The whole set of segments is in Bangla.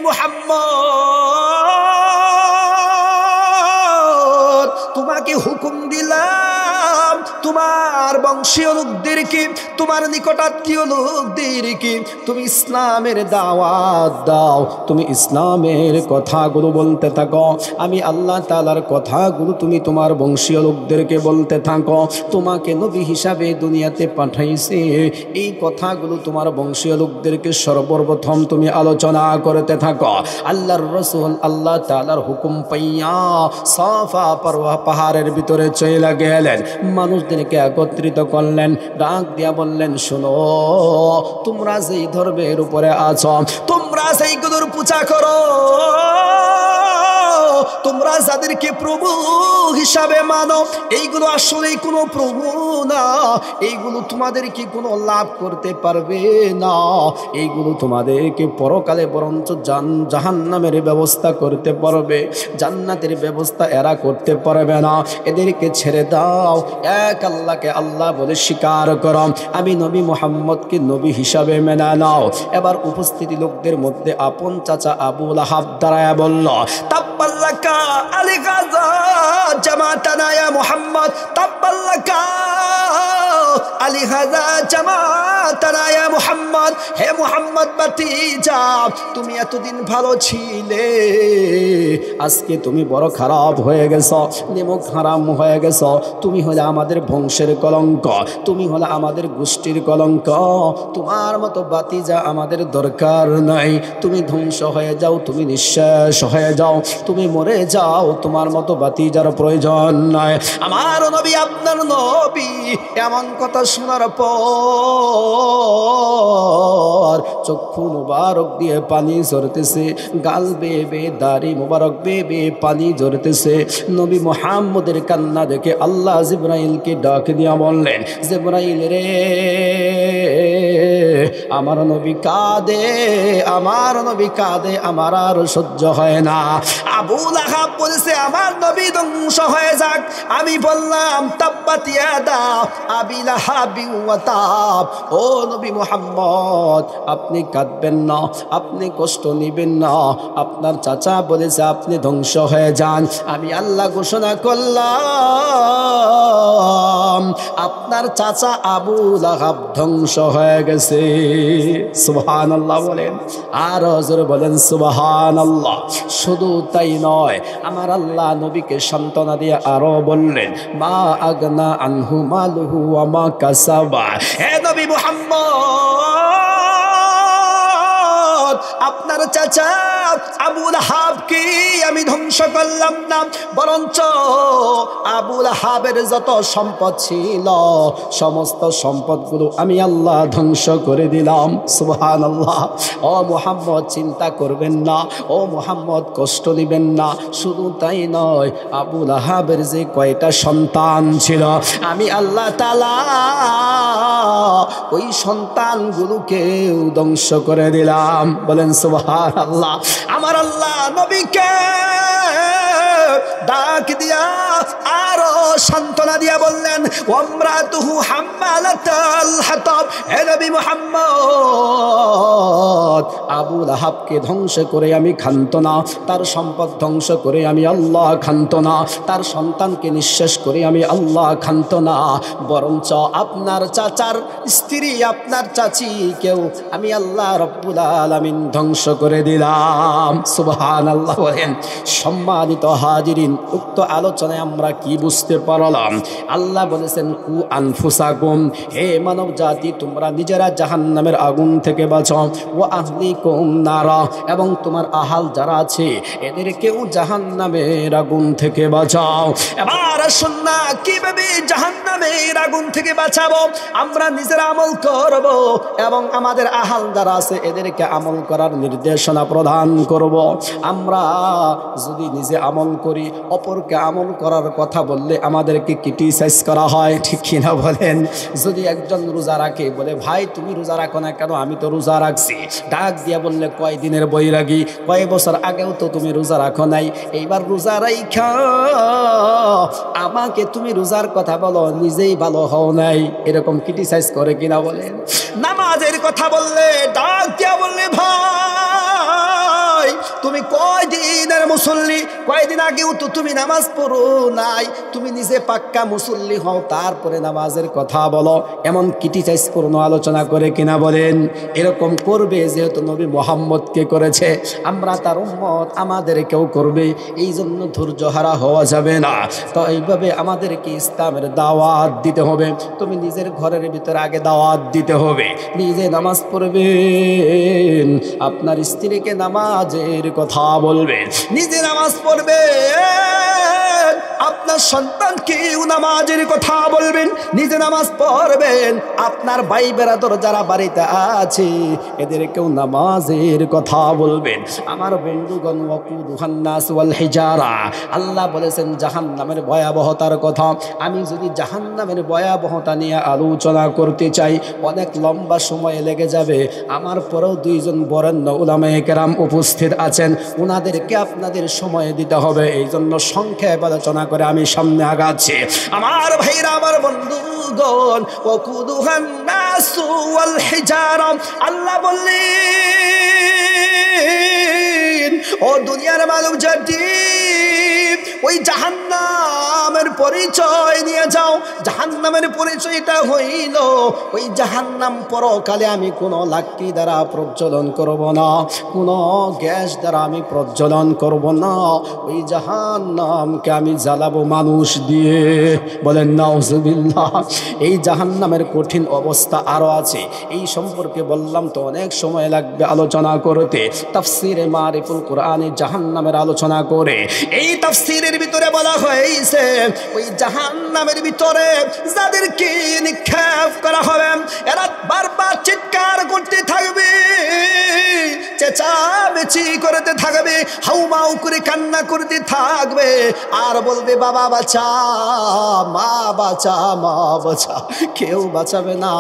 মুহাম্মদ তোমাকে হুকুম দিলাম তোমার বংশীয় লোকদেরকে, তোমার নিকটাত্মীয় লোকদেরকে তুমি ইসলামের দাওয়াত দাও, তুমি ইসলামের কথাগুলো বলতে থাকো। আমি আল্লাহ তাআলার কথাগুলো তুমি তোমার বংশীয় লোকদেরকে বলতে থাকো। তোমাকে নবী হিসাবে দুনিয়াতে পাঠাইছে, এই কথাগুলো তোমার বংশীয় লোকদেরকে সর্বপ্রথম তুমি আলোচনা করতে থাকো। আল্লাহর রাসূল আল্লাহ তাআলার হুকুম পাইয়া সাফা পারওয়া পাহাড়ের ভিতরে চলে গেলেন, মানুষদেরকে একত্রিত করলেন, ডাক দিয়া বললেন, শোনো, তোমরা যেই ধর্মের উপরে আছো, তোমরা সেইগুলোর পূজা করো, তোমরা যাদেরকে প্রভু হিসাবে মানো, এইগুলো আসলে কোনো প্রভু না, এইগুলো তোমাদেরকে কোনো লাভ করতে পারবে না, এইগুলো তোমাদেরকে পরকালে বরঞ্চ জাহান্নামের ব্যবস্থা করতে পারবে, জান্নাতের ব্যবস্থা এরা করতে পারবে না, এদেরকে ছেড়ে দাও, এক আল্লাহকে আল্লাহ বলে স্বীকার করো, আমি নবী মুহাম্মদকে নবী হিসাবে মেনে নাও। এবার উপস্থিতি লোকদের মধ্যে আপন চাচা আবু লাহাব দাঁড়ায়া বলল, তাব্বাল্লাকা আলী গাজা জামাতানা ইয়া মুহাম্মদ, তাব্বাল্লাকা আলী গাজা জামাতানা ইয়া মুহাম্মদ, হে মুহাম্মদ ভাতিজা, তুমি এতদিন ভালো ছিলে, আজকে তুমি বড় খারাপ হয়ে গেছো, নিমক হারাম হয়ে গেছো, তুমি হলে আমাদের বংশের কলঙ্ক, তুমি হলে আমাদের গোষ্ঠীর কলঙ্ক, তোমার মতো ভাতিজা আমাদের দরকার নাই, তুমি ধ্বংস হয়ে যাও, তুমি নিঃশেষ হয়ে যাও, তুমি মরে যাও, তোমার মতো ভাতিজার প্রয়োজন নাই। আমার নবী, আপনার নবী এমন কথা শোনার পর চক্ষু মুবারক দিয়ে পানি ঝরতেছে, গাল বেয়ে দাড়ি মুবারক বেয়ে পানি ঝরতেছে। নবী মুহাম্মদের কান্না দেখে আল্লাহ জিবরাইলকে ডাক দিয়া বললেন, জিবরাইল রে, আমার নবী কাঁদে, আমার নবী কাঁদে, আমার আর সহ্য হয় না। আবু লাহাব বলেছে, আমার নবী ধ্বংস হয়ে যাক। আমি বললাম, তাব্বাত ইয়াদা আবি লাহাবি ওয়া তাব, ও নবী মুহাম্মদ, আপনি কাঁদবেন না, আপনি কষ্ট নেবেন না, আপনার চাচা বলেছে আপনি ধ্বংস হয়ে যান। আমি আল্লাহ ঘোষণা করলাম, আপনার চাচা আবু লাহাব ধ্বংস হয়ে গেছে। সুবহানাল্লাহ বলেন, আর হুজুর বলেন সুবহানাল্লাহ। শুধু তাই নয়, আমার আল্লাহ নবীকে সান্ত্বনা দিয়ে আরো বললেন, মা আগনা আনহু মালুহু ওয়া মা কাসাবা, হে নবী মুহাম্মদ, আপনার চাচা আবু লাহাবকে আমি ধ্বংস করলাম না, বরঞ্চ আবু লাহাবের যত সম্পদ ছিল সমস্ত সম্পদগুলো আমি আল্লাহ ধ্বংস করে দিলাম। সুবহানাল্লাহ। ও মুহাম্মদ, চিন্তা করবেন না, ও মুহাম্মদ কষ্ট নেবেন না। শুধু তাই নয়, আবু লাহাবের যে কয়টা সন্তান ছিল, আমি আল্লাহ তাআলা ওই সন্তানগুলোকেও ধ্বংস করে দিলাম। বলেন সুবহানাল্লাহ। আমার আল্লাহ নবীকে ডাক দিয়া আরো সান্ত্বনা দিয়া বললেন, ওয়ামরাতুহু হাম্মালাতাল হাতাব, হে নবী মুহাম্মদ, আবু লাহাবকে ধ্বংস করে আমি ক্ষান্ত না, তার সম্পদ ধ্বংস করে আমি আল্লাহ ক্ষান্ত না, তার সন্তানকে নিঃশেষ করে আমি আল্লাহ ক্ষান্ত না, বরঞ্চ আপনার চাচার স্ত্রী, আপনার চাচিকেও আমি আল্লাহ রব্বুল আলামিন ধ্বংস করে দিলাম। সুবহানাল্লাহ বলেন। সম্মানিত হাজিরিন, উক্ত আলোচনায় আমরা কি বুঝতে পারলাম? আল্লাহ বলেছেন, কু আনফুসাকুম, হে মানব জাতি, তোমরা নিজেরা জাহান্নামের আগুন থেকে বাঁচাও, ওয়া আহলিকুম নারা, এবং তোমার আহাল যারা আছে এদেরকেও জাহান্নামের আগুন থেকে বাঁচাও। এবার আসুন না, কিভাবে জাহান্নামের আগুন থেকে বাঁচাবো? আমরা নিজেরা আমল করব এবং আমাদের আহাল যারা আছে এদেরকে আমল করার নির্দেশনা প্রদান করব। আমরা যদি নিজে আমল করি, অপরকে আমল করার কথা বললে আমাদেরকে ক্রিটিসাইজ করা হয়, ঠিক কিনা বলেন? যদি একজন রোজা রাখে, বলে ভাই তুমি রোজা রাখো না কেন? আমি তো রোজা রাখছি। ডাক দিয়া বললে, কয় দিনের বৈরাগী, কয় বছর আগেও তো তুমি রোজা রাখো নাই, এইবার রোজা রাইখা আমাকে তুমি রোজার কথা বলো, নিজেই ভালো হও নাই, এরকম ক্রিটিসাইজ করে কিনা বলেন? নামাজের কথা বললে ডাক দিয়া বললে, ভাই তুমি কয়দিনের মুসল্লি, কয়দিন আগেও তো তুমি নামাজ পড়ো নাই, তুমি নিজে পাক্কা মুসল্লি হও, তারপরে নামাজের কথা বলো। এমন ক্রিটিসাইজপূর্ণ আলোচনা করে কিনা বলেন? এরকম করবে, যেহেতু নবী মুহাম্মদকে করেছে, আমরা তার উম্মত, আমাদেরকেও করবে। এই জন্য ধৈর্য হারা হওয়া যাবে না। তো এইভাবে আমাদেরকে ইসলামের দাওয়াত দিতে হবে। তুমি নিজের ঘরের ভিতরে আগে দাওয়াত দিতে হবে, নিজে নামাজ পড়বেন, আপনার স্ত্রীকে নামাজের কথা বলবেন, নিজে নামাজ পড়বেন, আপনার সন্তানকেও নামাজের কথা বলবেন, নিজে নামাজ পড়বেন, আপনার ভাই বেরাদর যারা বাড়িতে আছে এদেরকেও নামাজের কথা বলবেন। আমার বন্ধুগণ, ওয়াকুদুহান নাস ওয়াল হিজারা, আল্লাহ বলেছেন জাহান্নামের ভয়াবহতার কথা। আমি যদি জাহান্নামের ভয়াবহতা নিয়ে আলোচনা করতে চাই, অনেক লম্বা সময় লেগে যাবে। আমার পরেও দুইজন বরেণ্য উলামায়ে কেরাম উপস্থিত আছেন, ওনাদেরকে আপনাদের সময় দিতে হবে। এই জন্য সংক্ষেপ আলোচনা করে আমি সামনে আগাচ্ছি। আমার ভাইরা, আমার বন্ধুগণ, ওয়াকুদুহান নাস ওয়াল হিজারা, আল্লাহ বললেন ও দুনিয়ার মানব জাতি, ওই জাহান্নামের পরিচয় নিয়ে যাও। জাহান্নামের পরিচয়টা হইল, ওই জাহান্নাম পরকালে আমি কোনো লাকড়ি দ্বারা প্রজ্বলন করব না, কোনো গ্যাস দ্বারা আমি প্রজ্বলন করব না, ওই জাহান্নামকে আমি জ্বালাবো মানুষ দিয়ে। বলেন নাউজুবিল্লাহ। এই জাহান্নামের কঠিন অবস্থা আরও আছে, এই সম্পর্কে বললাম তো অনেক সময় লাগবে আলোচনা করতে। তাফসীরে মারিফুল কোরআনে জাহান্নামের আলোচনা করে, এই তাফসীরের ভিতরে বলা হয়েছে ওই জাহান্নামের ভিতরে যাদেরকে নিক্ষেপ করা হবে, এরা বারবার চিৎকার করতে থাকবে, চেঁচামেচি করতে থাকবে, হাউমাউ করে কান্না করতে থাকবে, আর বলবে বাবা বাঁচা, মা বাঁচা, মা বাঁচা। কেউ বাঁচাবে না,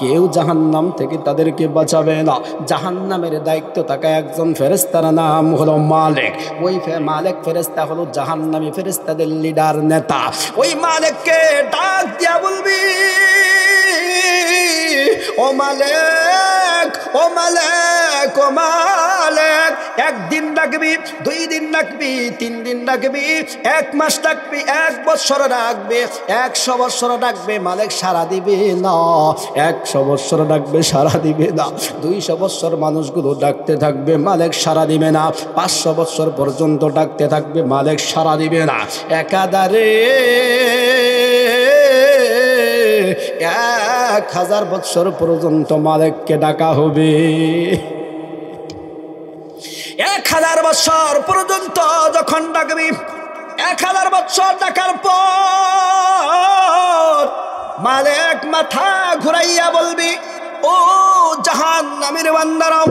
কেউ জাহান্নাম থেকে তাদেরকে বাঁচাবে না। জাহান্নামের দায়িত্ব থাকা একজন ফেরেশতার নাম হলো মালিক। ওই মালিক ফেরেশতা হলো জাহান্নামী ফেরেশতাদের লিডার, নেতা। ওই মালিককে ডাক দিয়া বলবি, ও মালিক, ও মালিক, ও মালিক। একদিন ডাকবি, 2 দিন ডাকবি, 3 দিন ডাকবি, 1 মাস ডাকবি, 1 বছর ডাকবে, 100 বছর ডাকবে, মালিক সাড়া দিবে না। 100 বছর ডাকবে, সাড়া দিবে না। 200 বছর মানুষগুলো ডাকতে থাকবে, মালিক সাড়া দিবে না। 500 বছর পর্যন্ত ডাকতে থাকবে, মালিক সাড়া দিবে না। একাধারে 1000 বছর পর্যন্ত মালিককে ডাকা হবে। 1000 বছর পর্যন্ত যখন ডাকবি, 1000 বছর ডাকার পর মালিক মাথা ঘুরাইয়া বলবি, ও জাহান্নামের বান্দারা,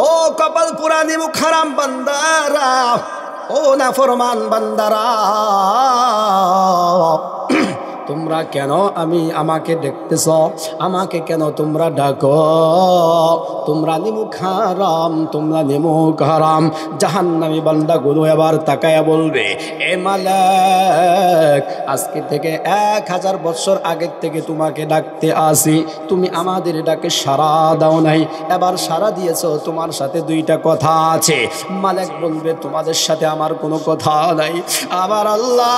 ও কপাল পুরানি মুখ হারাম বান্দারা, ও নাফরমান বান্দারা, তোমরা কেন আমাকে দেখতেছ? আমাকে কেন তোমরা ডাকো? তোমরা নিমুখ হারাম, তোমরা নিমুখ হারাম। জাহান্নামী বান্দাগুলো এবার তাকায়া বলবে, এ মালিক, আজকে থেকে 1000 বছর আগের থেকে তোমাকে ডাকতে আসি, তুমি আমাদের ডাকে সাড়া দাও নাই, এবার সাড়া দিয়েছ, তোমার সাথে 2টা কথা আছে। মালিক বলবে, তোমাদের সাথে আমার কোনো কথা নাই। আবার আল্লাহ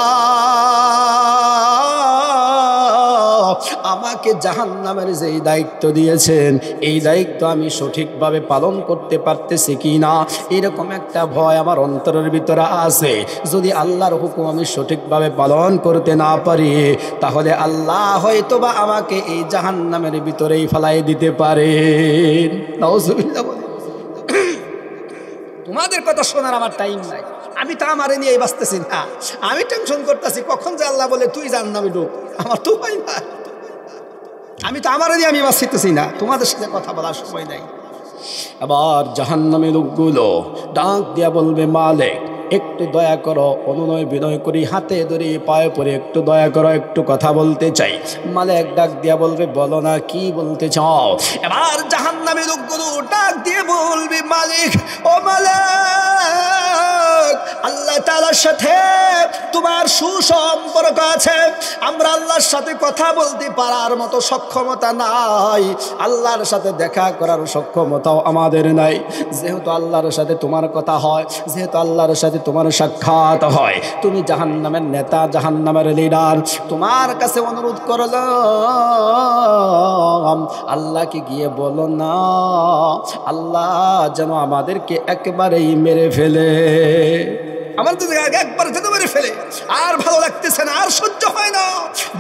আমাকে জাহান্নামের যেই দায়িত্ব দিয়েছেন, এই দায়িত্ব আমি সঠিকভাবে পালন করতে পারতেছি কি না, এরকম একটা ভয় আমার অন্তরের ভিতরে আছে। যদি আল্লাহর হুকুম আমি সঠিকভাবে পালন করতে না পারি, তাহলে আল্লাহ হয়তোবা আমাকে এই জাহান্নামের ভিতরেই ফেলাই দিতে পারেন। নাউজুবিল্লাহ। তোমাদের কথা শোনার আমার টাইম নাই, আমি তো আমারে নিয়ে বাঁচতেছি না, আমি টেনশন করতেছি কখন যে আল্লাহ বলে তুই জাহান্নামে ঢুক, আমার তো পাই না, আমি তো আমারে নিয়ে আমি বাঁচতেছি না, তোমাদের সাথে কথা বলার সময় নাই। আবার জাহান্নামী লোকগুলো ডাক দিয়া বলবে, মালিক একটু দয়া করো, অনুনয় বিনয় করি, হাতে ধরে পায়ে পড়ে একটু দয়া করো, একটু কথা বলতে চাই। মালিক ডাক দিয়া বলবে, বলো না কি বলতে চাও? এবার জাহান্নামী লোকগুলো ডাক দিয়ে বলবে, মালিক, ও মালিক, আল্লাহ তাআলার সাথে তোমার আমার সুসম্পর্ক আছে, আমরা আল্লাহর সাথে কথা বলতে পারার মতো সক্ষমতা নাই, আল্লাহর সাথে দেখা করার সক্ষমতাও আমাদের নাই। যেহেতু আল্লাহর সাথে তোমার কথা হয়, যেহেতু আল্লাহর সাথে তোমার সাক্ষাৎ হয়, তুমি জাহান্নামের নেতা, জাহান্নামের লিডার, তোমার কাছে অনুরোধ করলাম আল্লাহকে গিয়ে বলো না আল্লাহ যেন আমাদেরকে একবারেই মেরে ফেলে, আমাদের একবার যেন মেরে ফেলে। আর ভালো লাগতেছে না, আর সহ্য হয় না,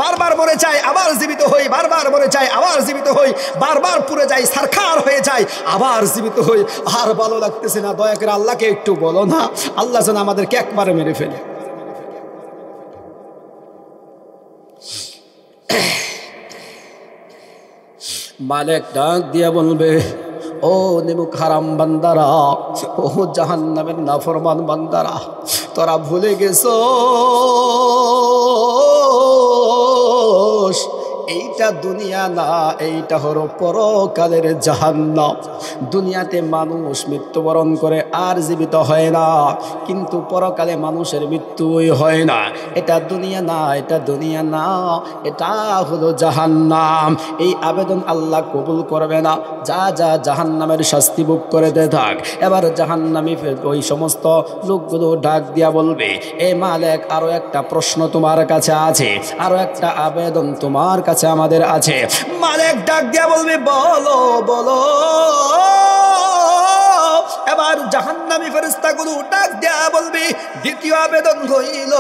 বারবার মরে যায় আবার জীবিত হই, বারবার মরে যায় আবার জীবিত হই, বারবার পুড়ে যাই, সারখার হয়ে যায় আবার জীবিত হই, আর ভালো লাগতেছে না। দয়া করে আল্লাহকে একটু বলো না আল্লাহ যেন আমাদেরকে একবারে মেরে ফেলে। মালিক ডাক দিয়া বলবে, ও নিমুখ হারাম বান্দারা, ও জাহান্নামের নাফরমান বান্দারা, তোরা ভুলে গেছো এইটা দুনিয়া না, এইটা হলো পরকালের জাহান্নাম। দুনিয়াতে মানুষ মৃত্যুবরণ করে আর জীবিত হয় না, কিন্তু পরকালে মানুষের মৃত্যুই হয় না। এটা দুনিয়া না, এটা দুনিয়া না, এটা হলো জাহান্নাম। এই আবেদন আল্লাহ কবুল করবে না। যা যা জাহান্নামের শাস্তি ভোগ করে দে থাক। এবার জাহান্নামী ওই সমস্ত লোকগুলো ডাক দিয়া বলবে, এ মালিক, আরো একটা প্রশ্ন তোমার কাছে আছে, আরো একটা আবেদন তোমার কাছে আমাদের আছে। মালিক ডাক দিয়া বলবে, বলো বলো। এবার জাহান্নামী ফেরেশতাগুলো ডাক দিয়া বলবে, দ্বিতীয় আবেদন হইল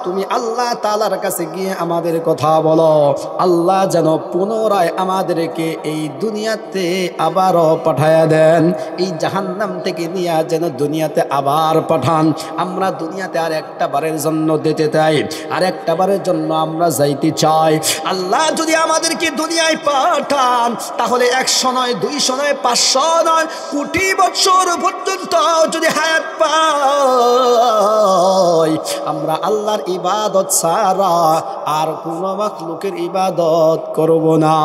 তুমি আল্লাহ তাআলার কাছে গিয়ে আমাদের কথা বলো, আল্লাহ যেন পুনরায় আমাদেরকে এই দুনিয়াতে আবারও পাঠায়া দেন, এই জাহান্নাম থেকে নিয়ে যেন দুনিয়াতে আবার পাঠান। আমরা দুনিয়াতে আর একটা বারের জন্য যেতে চাই, আর একটা বারের জন্য আমরা যাইতে চাই। আল্লাহ যদি আমাদেরকে দুনিয়ায় পাঠান তাহলে 100 নয়, 200 নয়, 500 নয়, কোটি বছর পর্যন্ত যদি হায়াত পাই, আমরা আল্লাহর ইবাদত ছাড়া আর কোনো মাখলুকের ইবাদত করব না।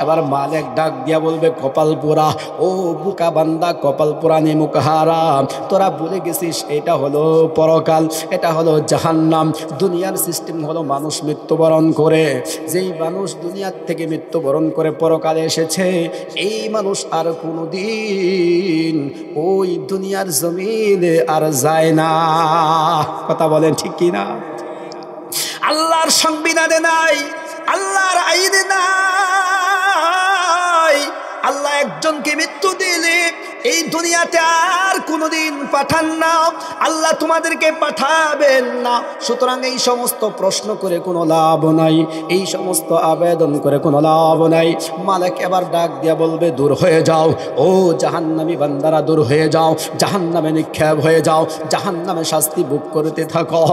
এবার মালিক ডাক দিয়া বলবে, কপাল পোড়া, ও বুকা বান্দা, কপাল পোড়া নিমুখ হারাম, তোরা ভুলে গেছিস এটা হলো পরকাল, এটা হলো জাহান্নাম। দুনিয়ার সিস্টেম হলো মানুষ মৃত্যুবরণ করে, যেই মানুষ দুনিয়ার থেকে মৃত্যুবরণ করে পরকালে এসেছে, এই মানুষ আর কোনোদিন ওই দুনিয়ার জমিনে আর যায় না। কথা বলেন ঠিক কি না? আল্লাহর সংবিধানে নাই, আল্লাহর আইনে নাই। আল্লাহ একজনকে মৃত্যু দিলে এই দুনিয়াতে আর কোনোদিন পাঠান না, আল্লাহ তোমাদেরকে পাঠাবেন না। সুতরাং এই সমস্ত প্রশ্ন করে কোনো লাভ নাই, এই সমস্ত আবেদন করে কোনো লাভ নাই। মালিক এবার ডাক দিয়া বলবে, দূর হয়ে যাও ও জাহান্নামী বান্দারা, দূর হয়ে যাও, জাহান্নামে নিক্ষেপ হয়ে যাও, জাহান্নামে শাস্তি ভোগ করতে থাকো।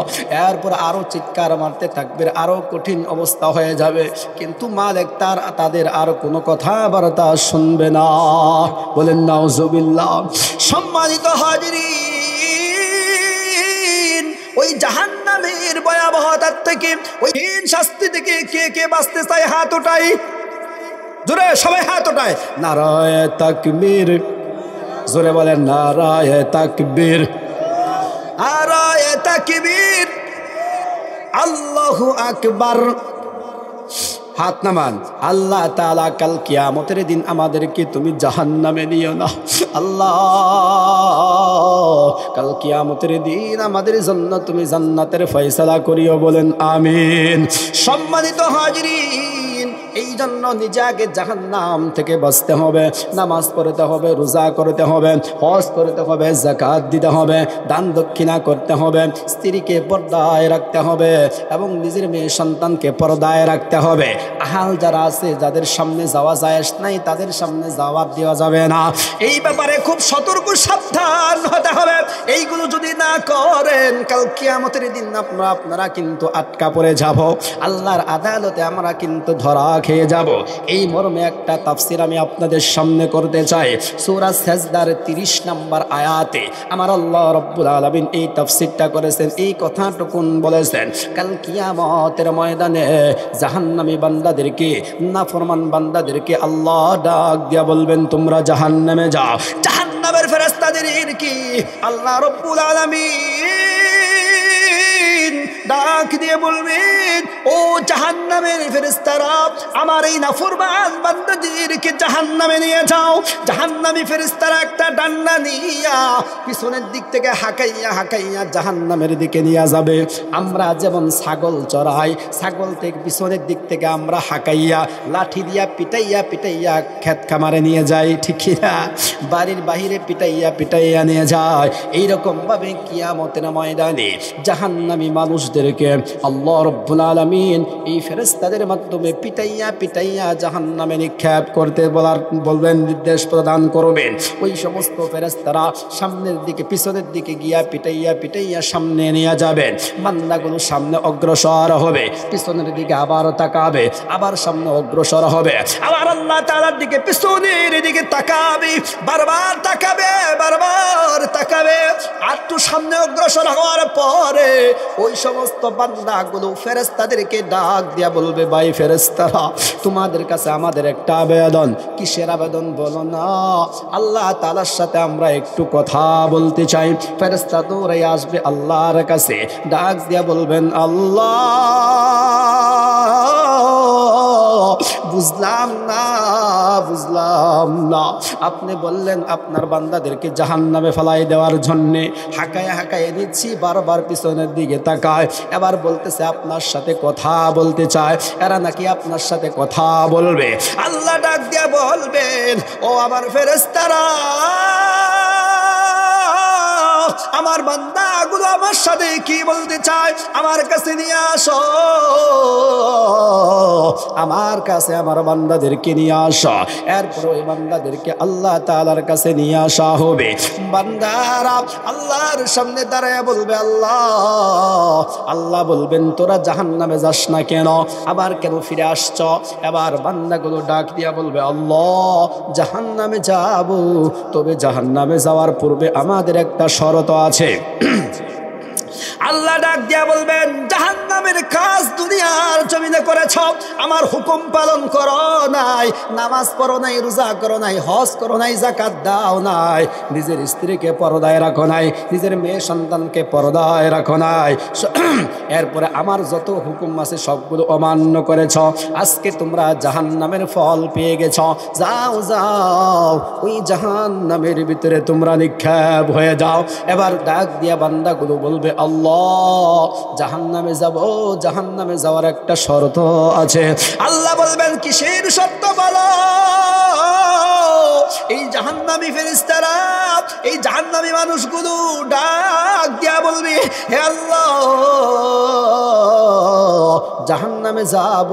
এরপর আরো চিৎকার মারতে থাকবে, আরো কঠিন অবস্থা হয়ে যাবে, কিন্তু মালিক তাদের আর কোনো কথাবার্তা শুনবে না। বলেন নাউজুবিল্লাহ। সম্মানিত হাজিরিন, ওই জাহান্নামের ভয়াবহতার থেকে, ওই শাস্তি থেকে কে কে বাঁচতে চায়? হাত ওঠাই, জোরে সবাই হাত ওঠায়। নারায়ে তাকবীর, জোরে বলেন নারায়ে তাকবীর, নারায়ে তাকবীর, আল্লাহু আকবার। হাত নামান। আল্লাহ তাআলা কাল কিয়ামতের দিন আমাদেরকে তুমি জাহান্নামে নিও না আল্লাহ, কাল কিয়ামতের দিন আমাদের জন্য তুমি জান্নাতের ফয়সালা করিও। বলেন আমিন। সম্মানিত হাজিরিন, এই জন্য নিজে আগে জাহান্নাম থেকে বাঁচতে হবে। নামাজ পড়তে হবে, রোজা করতে হবে, হজ করতে হবে, যাকাত দিতে হবে, দান দক্ষিণা করতে হবে, স্ত্রীকে পর্দায় রাখতে হবে এবং নিজের মেয়ে সন্তানকে পর্দায় রাখতে হবে। আহাল যারা আছে, যাদের সামনে যাওয়া যায় নাই, তাদের সামনে যাওয়া দেওয়া যাবে না। এই ব্যাপারে খুব সতর্ক সাবধান হতে হবে। এইগুলো যদি না করেন, কাল কিয়ামতের দিন আপনারা কিন্তু আটকা পড়ে যাব। আল্লাহর আদালতে আমরা কিন্তু ধরা খেয়ে যাব। এই মর্মে একটা তাফসির আমি আপনাদের সামনে করতে চাই। সূরা সাজদার 30 নম্বর আয়াতে আমার আল্লাহ রাব্বুল আলামিন এই তাফসিরটা করেছেন, এই কথাটুকুন বলেছেন, কাল কিয়ামতের ময়দানে জাহান্নামী বান্দাদেরকে, নাফরমান বান্দাদেরকে আল্লাহ ডাক দিয়া বলবেন, তোমরা জাহান্নামে যাও। জাহান্নামের ফেরেশতাদেরকে আল্লাহ রাব্বুল আলামিন ডাক দিয়ে বলবেন, ও জাহান্নামের ফেরেশতারা, আমার এই নাফরমান বান্দাদেরকে জাহান্নামে নিয়ে যাও। জাহান্নামী ফেরেশতারা একটা ডান্ডা নিয়া পিছনের দিক থেকে হাঁকাইয়া হাঁকাইয়া জাহান্নামের দিকে নিয়ে যাবে। আমরা যেমন ছাগল চড়াই, ছাগল থেকে পিছনের দিক থেকে আমরা হাঁকাইয়া লাঠি দিয়া পিটাইয়া পিটাইয়া ক্ষেত খামারে নিয়ে যাই, ঠিক না? বাড়ির বাহিরে পিটাইয়া পিটাইয়া নিয়ে যায়। এইরকম ভাবে কিয়ামতের ময়দানে জাহান্নামী মানুষদেরকে আল্লাহ রাব্বুল আলামিন এই ফেরেশতাদের মাধ্যমে পিটাইয়া পিটাইয়া জাহান্নামে নিক্ষেপ করতে বলবেন, নির্দেশ প্রদান করবেন। ওই সমস্ত ফেরেশতারা সামনের দিকে পিছনের দিকে গিয়া পিটাইয়া পিটাইয়া সামনে নিয়ে যাবেন। বান্দাগুলো সামনে অগ্রসর হবে, পিছনের দিকে আবার তাকাবে, আবার সামনে অগ্রসর হবে, আবার আল্লাহ তাআলার দিকে পিছনের দিকে তাকাবে, বারবার তাকাবে, বারবার তাকাবে। আর একটু সামনে অগ্রসর হওয়ার পরে ওই সমস্ত বান্দাগুলো ফেরেশতাদেরকে ডাক দিয়া বলবে, ভাই ফেরেশতারা, তোমাদের কাছে আমাদের একটা আবেদন। কিসের আবেদন বলো না? আল্লাহ তাআলার সাথে আমরা একটু কথা বলতে চাই। ফেরেশতা দৌড়ে আসবে আল্লাহর কাছে, ডাক দিয়া বলবেন, আল্লাহ বুঝলাম না, বুঝলাম না। আপনি বললেন আপনার বান্দাদেরকে জাহান্নামে ফেলাই দেওয়ার জন্যে, হাঁকায় হাঁকায় দিচ্ছি, বারবার পিছনের দিকে তাকায়, এবার বলতেছে আপনার সাথে কথা বলতে চায়, এরা নাকি আপনার সাথে কথা বলবে। আল্লাহ ডাক দিয়া বলবেন, ও আমার ফেরেশতারা, আমার বান্দাগুলো আমার সাথে কি বলতে চায় আমার কাছে নিয়ে আসো, আমার কাছে আমার বান্দাদেরকে নিয়ে আসো। এরপর ওই বান্দাদেরকে আল্লাহ তাআলার কাছে নিয়ে আসা হবে। বান্দারা আল্লাহর সামনে দাঁড়ায় বলবে, আল্লাহ। আল্লাহ বলবেন, তোরা জাহান্নামে যাস না কেন, আবার কেন ফিরে আসছ? এবার বান্দাগুলো ডাক দিয়া বলবে, আল্লাহ জাহান্নামে যাব, তবে জাহান্নামে যাওয়ার পূর্বে আমাদের একটা শরত আছে। আল্লাহ ডাক দিয়া বলবেন, জাহান্নামের কাজ দুনিয়ার জমিনে করেছ, আমার হুকুম পালন করো নাই, নামাজ পড়ো নাই, রোজা করো নাই, হজ করো নাই, যাকাত দাও নাই, নিজের স্ত্রীকে পর্দায় রাখো নাই, নিজের মেয়ে সন্তানকে পর্দায় রাখো নাই। এরপরে আমার যত হুকুম আছে সবগুলো অমান্য করেছ, আজকে তোমরা জাহান্নামের ফল পেয়ে গেছ। যাও যাও, ওই জাহান্নামের ভিতরে তোমরা নিক্ষেপ হয়ে যাও। এবার ডাক দিয়া বান্দাগুলো বলবে, আল্লাহ জাহান্নামে যাব, জাহান্নামে যাওয়ার একটা শর্ত আছে। আল্লাহ বলবেন, কিসের শর্ত বলো? এই জাহান্নামী ফেরেশতারা, এই জাহান্নামী মানুষগুলো ডাক দিয়া বলবে, হে আল্লাহ জাহান্নামে যাব,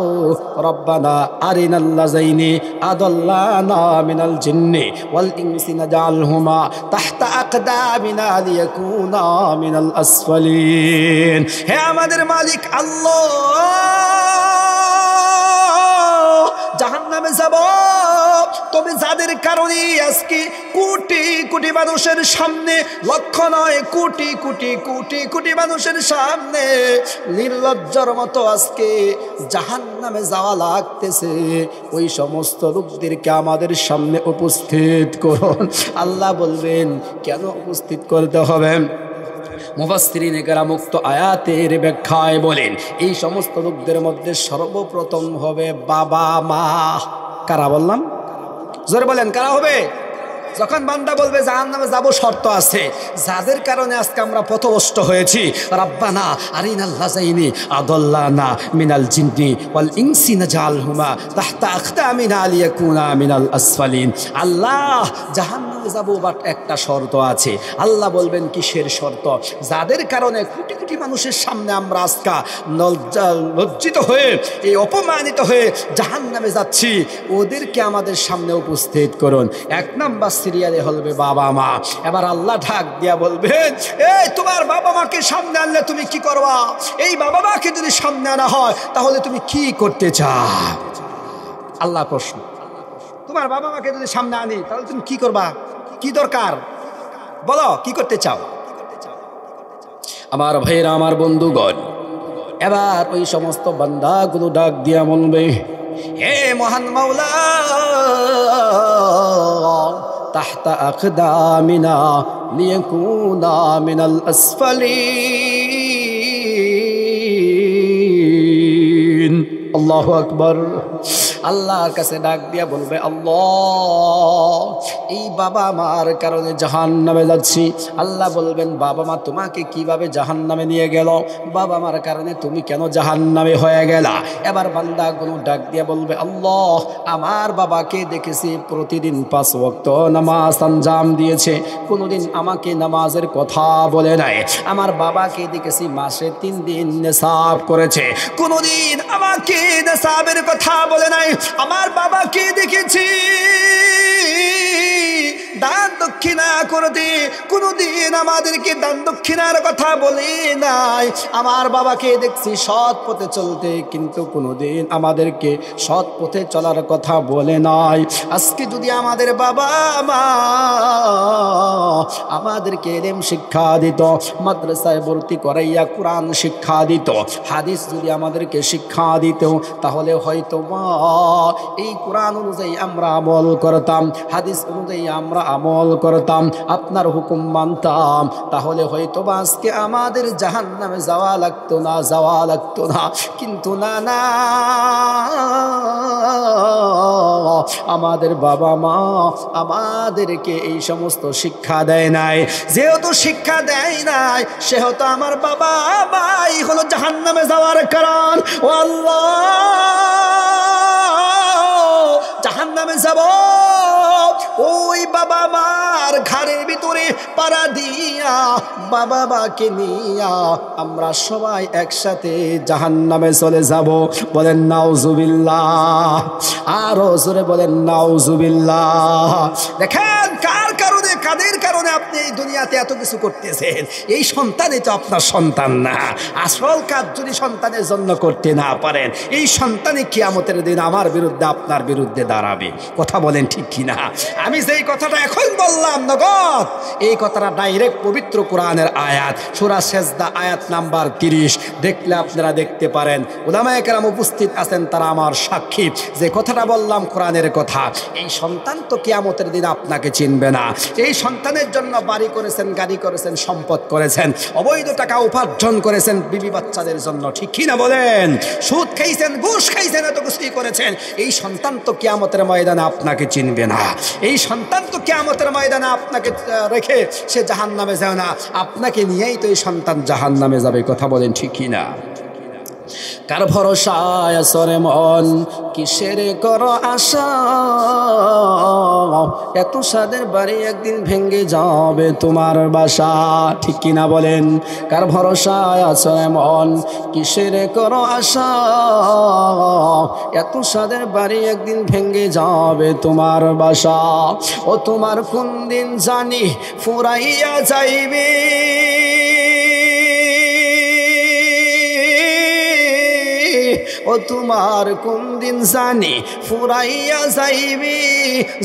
রব্বানা আরিনাল্লাযাইনি আদাল্লানা মিনাল জিন্নি ওয়াল ইনসি নাজআলহুমা তাহতা আকদামিনা লিয়াকুনা মিনাল আসফালিন। হে আমাদের মালিক আল্লাহ, জাহান্নামে যাব, তবে যাদের কারণে আজকে কোটি কোটি মানুষের সামনে, লক্ষ নয় কোটি কোটি কোটি কোটি মানুষের সামনে নির্লজ্জর মতো আজকে জাহান্নামে যাওয়া লাগতেছে, ওই সমস্ত লোকদেরকে আমাদের সামনে উপস্থিত করুন। আল্লাহ বলবেন, কেন উপস্থিত করতে হবে? মুফাসসিরিনে কেরাম উক্ত আয়াতের ব্যাখ্যায় বলেন, এই সমস্ত লোকদের মধ্যে সর্বপ্রথম হবে বাবা মা। কারা বললাম? জোরে বলেন, কারা হবে? যখন বান্দা বলবে জাহান্নামে যাব, শর্ত আছে, যাদের কারণে আজকে আমরা পথভ্রষ্ট হয়েছি, রব্বানা আরিনাল্লাযাইনি আদাল্লানা মিনাল জিন্নি ওয়াল ইনসি নাজআলহুমা তাহতা আকদামিনা লিয়াকুনা মিনাল আসফালিন। আল্লাহ জাহান্নামে যাব, বাট একটা শর্ত আছে। আল্লাহ বলবেন, কিসের শর্ত? যাদের কারণে কোটি কোটি মানুষের সামনে আমরা আজকে লজ্জিত হয়ে, এই অপমানিত হয়ে জাহান্নামে যাচ্ছি, ওদেরকে আমাদের সামনে উপস্থিত করুন। এক নাম্বার সিরিয়ালে হবে বাবা মা। এবার আল্লাহ ঢাক দিয়া বলবেন, এই তোমার বাবা মাকে সামনে আনলে তুমি কি করবা? এই বাবা মাকে যদি সামনে আনা হয় তাহলে তুমি কি করতে চাও? আল্লাহ প্রশ্ন, তোমার বাবা মাকে যদি সামনে আনি তাহলে তুমি কি করবা? কি দরকার বলো, কি করতে চাও? আমার ভাইরা, আমার বন্ধুগণ, এবার ওই সমস্ত বান্দাগুলো ডাক দিয়া বলবে, হে মহান মাওলা, তাহতা আকদামিনা লিয়াকুনা মিনাল আসফালিন। আল্লাহু আকবার। আল্লাহর কাছে ডাক দিয়া বলবে, আল্লাহ, এই বাবা মার কারণে জাহান্নামে যাচ্ছি। আল্লাহ বলবেন, বাবা মা তোমাকে কিভাবে জাহান্নামে নিয়ে গেল? বাবা মার কারণে তুমি কেন জাহান্নামে হয়ে গেলা? এবার বান্দাগুলো ডাক দিয়া বলবে, আল্লাহ, আমার বাবাকে দেখেছি প্রতিদিন 5 ওয়াক্ত নামাজ আঞ্জাম দিয়েছে, কোনোদিন আমাকে নামাজের কথা বলে নাই। আমার বাবাকে দেখেছি মাসে 3 দিন নেশাব করেছে, কোনোদিন আমাকে নেশাবের কথা বলে নাই। আমার বাবাকে দেখেছি দান দক্ষিণা করতে, কোনোদিন আমাদেরকে দান দক্ষিণার কথা বলে নাই। আমার বাবাকে দেখছি সৎ পথে চলতে, কিন্তু কোনোদিন আমাদেরকে সৎ পথে চলার কথা বলে নাই। আজকে যদি আমাদের বাবা মা আমাদেরকে ইলম শিক্ষা দিত, মাদ্রাসায় ভর্তি করাইয়া কোরআন শিক্ষা দিত, হাদিস যদি আমাদেরকে শিক্ষা দিত, তাহলে হয়তো এই কোরআন অনুযায়ী আমরা আমল করতাম, হাদিস অনুযায়ী আমরা আমল করতাম, আপনার হুকুম মানতাম, তাহলে হয়তো আজকে আমাদের জাহান্নামে যাওয়া লাগতো না। কিন্তু না, আমাদের বাবা মা আমাদেরকে এই সমস্ত শিক্ষা দেয় নাই। যেহেতু শিক্ষা দেয় নাই, সেহেতু আমার বাবা মাই হলো জাহান্নামে যাওয়ার কারণ। ও আল্লাহ, জাহান্নামে যাব, ওই বাবা মার ঘাড়ের ভিতরে পাড়া দিয়া বাবা মাকে নিয়া আমরা সবাই একসাথে জাহান্নামে চলে যাব। বলেন নাউজুবিল্লাহ, আরো জোরে বলেন নাউজুবিল্লাহ। দেখেন কাদের কারণে আপনি এই দুনিয়াতে এত কিছু করতেছেন। এই সন্তানই তো আপনার সন্তান না। আসল কাজ যদি সন্তানের জন্য করতে না পারেন, এই সন্তানই কিয়ামতের দিন আমার বিরুদ্ধে, আপনার বিরুদ্ধে দাঁড়াবে। কথা বলেন ঠিক কিনা? আমি যেই কথাটা এখন বললাম নগদ, এই কথাটা ডাইরেক্ট পবিত্র কোরআনের আয়াত, সূরা সেজদা আয়াত নাম্বার 30। দেখলে আপনারা দেখতে পারেন, উলামায়ে কেরাম উপস্থিত আছেন, তারা আমার সাক্ষী। যে কথাটা বললাম কোরআনের কথা। এই সন্তান তো কিয়ামতের দিন আপনাকে চিনবে না। এই সন্তানের জন্য বাড়ি করেছেন, গাড়ি করেছেন, সম্পদ করেছেন, অবৈধ টাকা উপার্জন করেছেন বিবি বাচ্চাদের জন্য, ঠিক কি না বলেন? সুদ খাইছেন, ঘুষ খাইছেন, এত কিছুই করেছেন। এই সন্তান তো কিয়ামতের ময়দানে আপনাকে চিনবে না। এই সন্তান তো কিয়ামতের ময়দানে আপনাকে রেখে সে জাহান্নামে যায় না, আপনাকে নিয়েই তো এই সন্তান জাহান্নামে যাবে। কথা বলেন ঠিক কি না? কার ভরসায় আসরে মন, কিসের করো আশা? এত সাদের বাড়ি একদিন ভেঙে যাবে তোমার বাসা, ঠিক কিনা বলেন? কার ভরসায় আসরে মন, কিসের করো আশা? এত সাদের বাড়ি একদিন ভেঙে যাবে তোমার বাসা। ও তোমার কোন দিন জানি ফুরাইয়া যাইবে, ও তোমার কোন দিন জানি ফুরাইয়া যাইবি,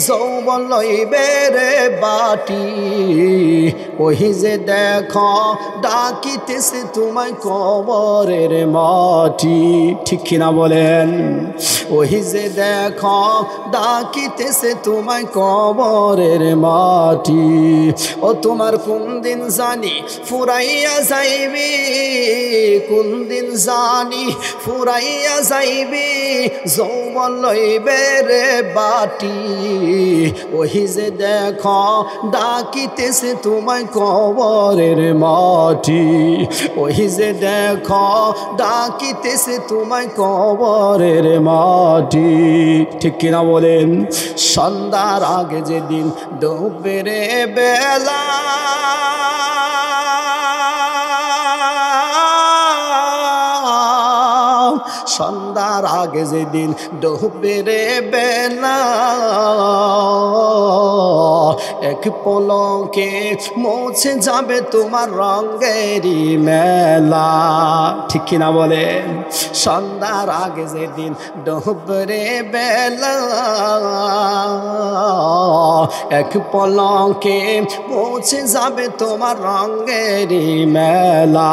যৌবন লইবে রে বাটি। ওই যে দেখো ডাকিতেছে তোমায় কবরের মাটি, ঠিক কিনা বলেন? ওই যে দেখো ডাকিতেছে তোমায় কবরের মাটি। ও তোমার কোন দিন জানি ফুরাইয়া যাইবি, কোন দিন জানি ফুরাইয়া যাইবি, যৌবন লইবে রে বাটি। ওই যে দেখো ডাকিতেছে তোমায় কবরের মাটি। ওই যে দেখো ডাকিতেছে তোমায় কবরের মাটি, ঠিক কিনা বলেন? সন্ধ্যার আগে যেদিন ডুববে রে বেলা, সন্ধ্যার আগে যেদিন ডুববে রে বেলা, এক পলকে মুছে যাবে তোমার রঙেরই মেলা। ঠিক কিনা বলেন? সন্ধ্যার আগে যেদিন ডুবরে বেলা, এক পলকে মুছে যাবে তোমার রঙেরই মেলা।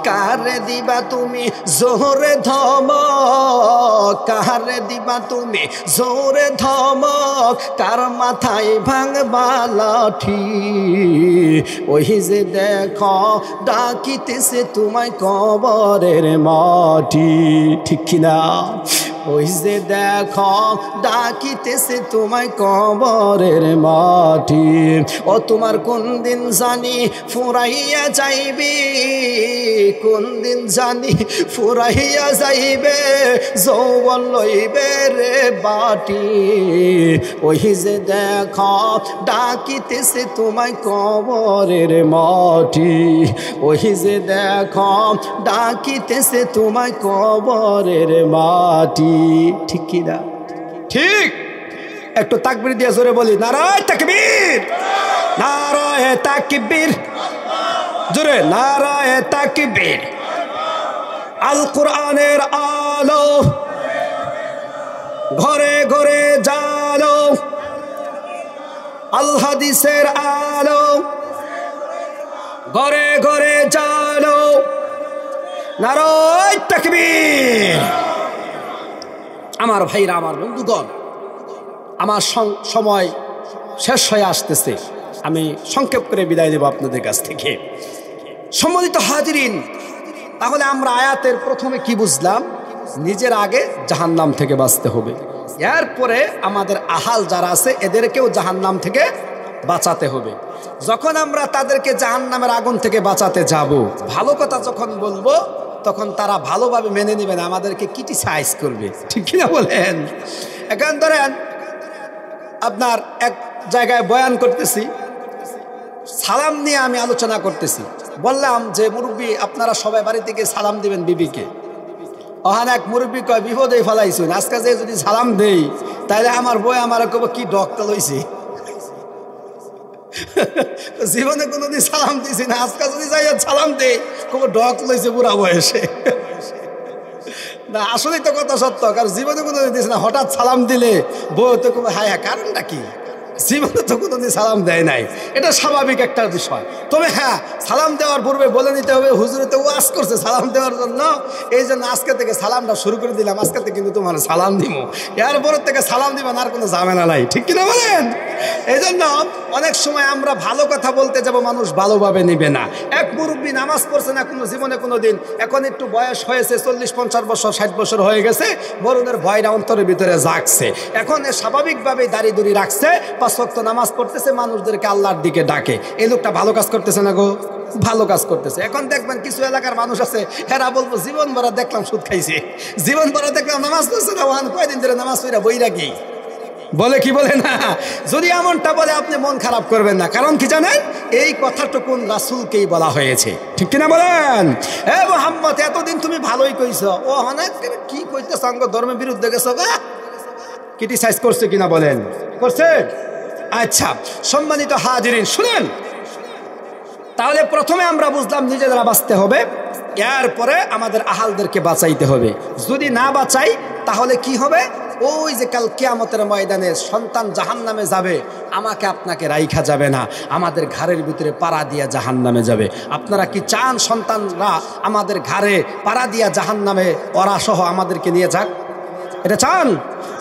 কারে দিবা তুমি জোরে ধমক, কারে দিবা তুমি জোরে ধমক, কার মাথায় ভাঙবা লাঠি। ওই যে দেখো ডাকিতেছে তোমায় কবরের মাটি। ঠিক কিনা? ওই যে দেখো ডাকিতেছে তোমায় কবরের মাটি। ও তোমার কোন দিন জানি ফুরাইয়া যাইবে, কোন দিন জানি ফুরাইয়া যাইবে, যৌবন লইবে রে বাটি। ওই যে দেখো ডাকিতেছে তোমায় কবরের মাটি। ওই যে দেখো ডাকিতেছে তোমায় কবরের মাটি। ঠিক কি না? ঠিক। একটু তাকবীর দিয়ে জোরে বলি, নারায়ে তাকবীর, নারায়ে তাকবীর, জোরে নারায়ে তাকবীর। আল কোরআনের আলো ঘরে ঘরে জালো, আল হাদিসের আলো ঘরে ঘরে জালো, নারায়ে তাকবীর। আমার ভাইরা, আমার বন্ধুগণ, আমার সময় শেষ হয়ে আসতেছে, আমি সংক্ষেপ করে বিদায় দেব আপনাদের কাছ থেকে। সম্মানিত হাজিরিন, তাহলে আমরা আয়াতের প্রথমে কি বুঝলাম? নিজের আগে জাহান্নাম থেকে বাঁচতে হবে, এরপরে আমাদের আহাল যারা আছে এদেরকেও জাহান্নাম থেকে বাঁচাতে হবে। যখন আমরা তাদেরকে জাহান্নামের আগুন থেকে বাঁচাতে যাব, ভালো কথা যখন বলবো তখন তারা ভালোভাবে মেনে নেবেন, আমাদেরকে ক্রিটিসাইজ করবে। ঠিক কিনা বলেন? এখন ধরেন আপনার এক জায়গায় বয়ান করতেছি, সালাম নিয়ে আমি আলোচনা করতেছি, বললাম যে মুরব্বী আপনারা সবাই বাড়ি থেকে সালাম দিবেন বিবিকে। ওখানে এক মুরব্বী কয় বিপদে ফেলাইছুন, আজকে যে যদি সালাম দেই তাহলে আমার বই আমার কব কি ডক্টর লইছে, জীবনে কোনোদিন সালাম দিছি না, আজকে যদি যাই সালাম দেই কব ডক লইছে বুড়া বয়সে। না, আসলেই তো কথা সত্য, কারণ জীবনে কোনোদিন দিছে না, হঠাৎ সালাম দিলে বউ তো কবে হায় হ্যাঁ, কারণটা কি? জীবনে তো কোনোদিন সালাম দেয় নাই, এটা স্বাভাবিক একটা বিষয়। তবে হ্যাঁ, সালাম দেওয়ার পূর্বে বলে নিতে হবে হুজুরে তো ওয়াজ করছে সালাম দেওয়ার জন্য, এই জন্য আজকে থেকে সালামটা শুরু করে দিলাম, আজকে থেকে কিন্তু তোমার সালাম দিব, এরপরের থেকে সালাম দিবেন, আর কোনো ঝামেলা নাই। ঠিক কিনা বলেন? এই জন্য অনেক সময় আমরা ভালো কথা বলতে যাব, মানুষ ভালোভাবে নিবে না। এক মুরব্বী নামাজ পড়ছে না কোনো জীবনে কোনো দিন, এখন একটু বয়স হয়েছে, 40-50 বছর 60 বছর হয়ে গেছে, বরুণের ভয়টা অন্তরের ভিতরে জাগছে, এখন স্বাভাবিকভাবেই দাড়ি দুড়ি রাখছে, 5 ওয়াক্ত নামাজ পড়তেছে, মানুষদেরকে আল্লাহর দিকে ডাকে। এই লোকটা ভালো কাজ করতেছে না গো? ভালো কাজ করতেছে। এখন দেখবেন কিছু এলাকার মানুষ আছে, এরা বলবো জীবন ভরা দেখলাম সুদ খাইছে, জীবন ভরা দেখলাম নামাজ পড়ছে না, ওখান কয়দিন ধরে নামাজ পড়া বইরা কি বলে, কি বলে না? যদি এমনটা বলে আপনি মন খারাপ করবেন না, কারণ কি জানেন, এই কথাটুকুন রাসূলকেই বলা হয়েছে। ঠিক কিনা বলেন? এ মুহাম্মদ, এতদিন তুমি ভালোই কইছো, ও অনেক কি কইতে সঙ্গ ধর্মের বিরুদ্ধে গেছো গা, ক্রিটিসাইজ করছে কিনা বলেন? করছে? আচ্ছা, সম্মানিত হাজিরিন শুনেন, তাহলে প্রথমে আমরা বুঝলাম নিজেরা বাঁচতে হবে, এরপরে আমাদের আহালদেরকে বাঁচাইতে হবে। যদি না বাঁচাই তাহলে কি হবে? ওই যে কাল কিয়ামতের ময়দানে সন্তান জাহান্নামে যাবে, আমাকে আপনাকে রাইখা যাবে না, আমাদের ঘাড়ের ভিতরে পাড়া দিয়া জাহান্নামে যাবে। আপনারা কি চান সন্তানরা আমাদের ঘাড়ে পাড়া দিয়া জাহান্নামে ওরা সহ আমাদেরকে নিয়ে যাক? এটা চান?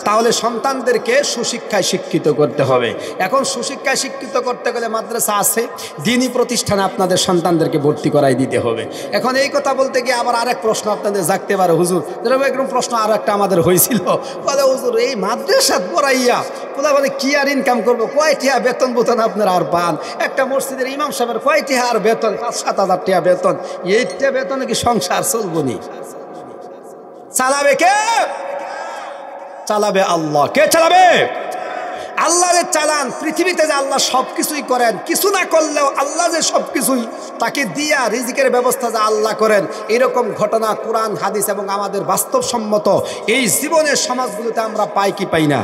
তাহলে সন্তানদেরকে সুশিক্ষায় শিক্ষিত করতে হবে। এখন সুশিক্ষায় শিক্ষিত করতে গেলে মাদ্রাসা আছে, দ্বীনি প্রতিষ্ঠানে আপনাদের সন্তানদেরকে ভর্তি করাই দিতে হবে। এখন এই কথা বলতে গিয়ে আবার আরেক প্রশ্ন আপনাদের জাগতে পারে, হুজুর যেরকম একরকম প্রশ্ন আর একটা আমাদের হয়েছিল, বলে হুজুর এই মাদ্রাসা পড়াইয়া ওরা মানে কি আর ইনকাম করবো, কয়টিয়া বেতন বোতন আপনারা আর পান? একটা মসজিদের ইমাম সাহেবের কয়টিয়া আর বেতন? 5-7 হাজার টাকা বেতন, এইটা বেতনে কি সংসার চলবো নি? চালাবে কে? চালাবে আল্লাহ। কে চালাবে? আল্লাহ রে চালান। পৃথিবীতে যে আল্লাহ সব কিছুই করেন, কিছু না করলেও আল্লাহ যে সব কিছুই তাকে দিয়া রিজিকের ব্যবস্থা যে আল্লাহ করেন, এরকম ঘটনা কোরআন হাদিস এবং আমাদের বাস্তবসম্মত এই জীবনের সমাজগুলোতে আমরা পাই কি পাই না?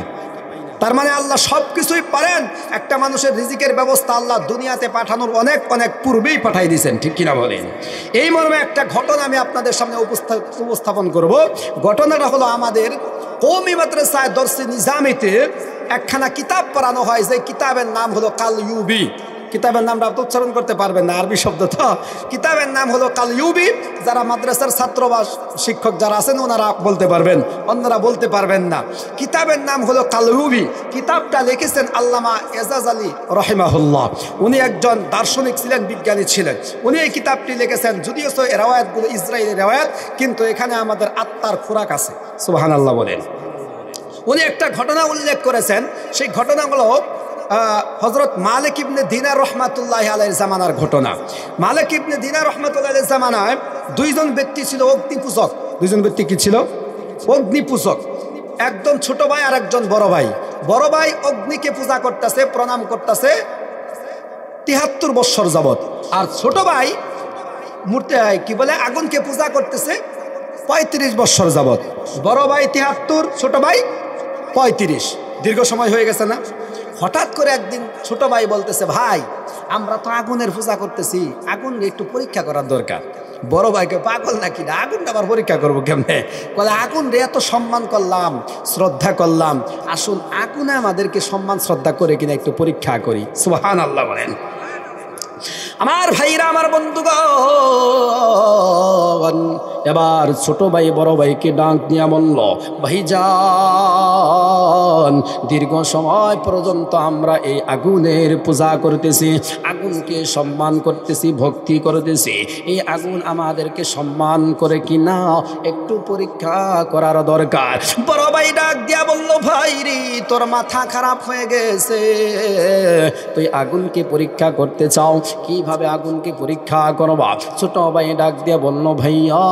তার মানে আল্লাহ সব কিছুই পারেন। একটা মানুষের রিজিকের ব্যবস্থা আল্লাহ দুনিয়াতে পাঠানোর অনেক অনেক পূর্বেই পাঠাই দিয়েছেন, ঠিক কিনা বলেন? এই মর্মে একটা ঘটনা আমি আপনাদের সামনে উপস্থাপন করব। ঘটনাটা হলো আমাদের কওমি মাদ্রাসায় দরসে নিজামিতে একখানা কিতাব পড়ানো হয়, যে কিতাবের নাম হলো কালইউবি। কিতাবের নামটা আপনি উচ্চারণ করতে পারবেন না, আরবি শব্দ তো। কিতাবের নাম হলো কালইউবি। যারা মাদ্রাসার ছাত্র বা শিক্ষক যারা আছেন ওনারা বলতে পারবেন, অন্যরা বলতে পারবেন না। কিতাবের নাম হলো কালইউবি। কিতাবটা লিখেছেন আল্লামা এজাজ আলী রহিমাহুল্লাহ। উনি একজন দার্শনিক ছিলেন, বিজ্ঞানী ছিলেন। উনি এই কিতাবটি লিখেছেন। যদিও এই রেওয়ায়াতগুলো ইসরায়েলি রেওয়ায়াত, কিন্তু এখানে আমাদের আত্মার খোরাক আছে, সুবহানাল্লাহ বলেন। উনি একটা ঘটনা উল্লেখ করেছেন। সেই ঘটনাগুলো হযরত মালিক ইবনে দিনার রহমাতুল্লাহি আলাইহির জামানার ঘটনা। মালিক ইবনে দিনার রহমাতুল্লাহি আলাইহির জামানায় দুইজন ব্যক্তি ছিল অগ্নিপূজক। দুইজন ব্যক্তি কি ছিল? অগ্নিপূজক। একজন ছোট ভাই আর একজন বড় ভাই। বড় ভাই অগ্নিকে পূজা করতেছে, প্রণাম করতেছে ৭৩ বৎসর যাবত। আর ছোট ভাই মূর্তি কি বলে আগুনকে পূজা করতেছে ৩৫ বৎসর যাবত। বড় ভাই ৭৩, ছোট ভাই ৩৫। দীর্ঘ সময় হয়ে গেছে না? হঠাৎ করে একদিন ছোট ভাই বলতেছে, ভাই আমরা তো আগুনের পূজা করতেছি, আগুন একটু পরীক্ষা করার দরকার। বড় ভাইকে, পাগল নাকি, না আগুনটা আবার পরীক্ষা করবো কেমনে? বলে আগুন রে এত সম্মান করলাম, শ্রদ্ধা করলাম, আসুন আগুনে আমাদেরকে সম্মান শ্রদ্ধা করে কিনা একটু পরীক্ষা করি। সুবহানাল্লাহ বলেন। আমার ভাইরা, আমার বন্ধুগণ, এবার ছোট ভাই বড় ভাইকে ডাক দিয়া বলল, ভাইজান দীর্ঘ সময় পর্যন্ত আমরা এই আগুনের পূজা করতেছি, আগুনকে সম্মান করতেছি, ভক্তি করতেছি। এই আগুন আমাদেরকে সম্মান করে কিনা একটু পরীক্ষা করার দরকার। বড় ভাই ডাক দিয়া বলল, ভাই রে তোর মাথা খারাপ হয়ে গেছে, তুই আগুনকে পরীক্ষা করতে চাও, কিভাবে আগুনকে পরীক্ষা করবা? ছোট ভাই ডাক দিয়া বলল, ভাইয়া